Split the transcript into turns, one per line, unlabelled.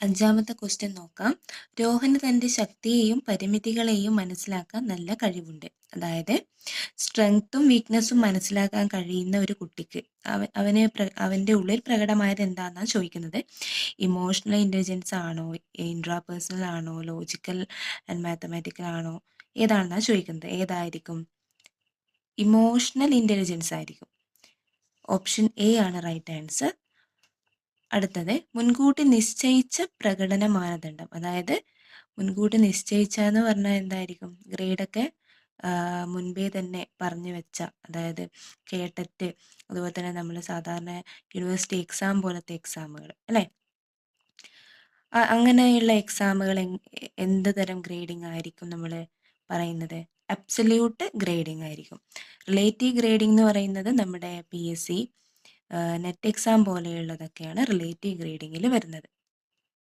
അഞ്ചാമത്തെ ക്വസ്റ്റ്യൻ നോക്കാം. രോഹന് തൻ്റെ ശക്തിയെയും പരിമിതികളെയും മനസ്സിലാക്കാൻ നല്ല കഴിവുണ്ട്. അതായത് സ്ട്രെങ്ത്തും വീക്ക്നെസ്സും മനസ്സിലാക്കാൻ കഴിയുന്ന ഒരു കുട്ടിക്ക് അവൻ്റെ ഉള്ളിൽ പ്രകടമായത് എന്താണെന്നാണ് ചോദിക്കുന്നത്. ഇമോഷണൽ ഇൻ്റലിജൻസ് ആണോ, ഇൻട്രാപേഴ്സണൽ ആണോ, ലോജിക്കൽ ആൻഡ് മാത്തമാറ്റിക്കൽ ആണോ, ഏതാണെന്നാണ് ചോദിക്കുന്നത്. ഏതായിരിക്കും? ഇമോഷണൽ ഇൻ്റലിജൻസ് ആയിരിക്കും. ഓപ്ഷൻ എ ആണ് റൈറ്റ് ആൻസർ. അടുത്തത് മുൻകൂട്ടി നിശ്ചയിച്ച പ്രകടന മാനദണ്ഡം. അതായത് മുൻകൂട്ടി നിശ്ചയിച്ചെന്ന് പറഞ്ഞാൽ എന്തായിരിക്കും? ഗ്രേഡൊക്കെ മുൻപേ തന്നെ പറഞ്ഞു വെച്ച, അതായത് കേട്ടറ്റ്, അതുപോലെ തന്നെ നമ്മൾ സാധാരണ യൂണിവേഴ്സിറ്റി എക്സാം പോലത്തെ എക്സാമുകൾ അല്ലേ, അങ്ങനെയുള്ള എക്സാമുകൾ എന്ത് തരം ഗ്രേഡിംഗ് ആയിരിക്കും നമ്മൾ പറയുന്നത്? അബ്സല്യൂട്ട് ഗ്രേഡിംഗ് ആയിരിക്കും. റിലേറ്റീവ് ഗ്രേഡിംഗ് എന്ന് പറയുന്നത് നമ്മുടെ PSC നെറ്റ് എക്സാം പോലെയുള്ളതൊക്കെയാണ് റിലേറ്റീവ് ഗ്രേഡിങ്ങിൽ വരുന്നത്.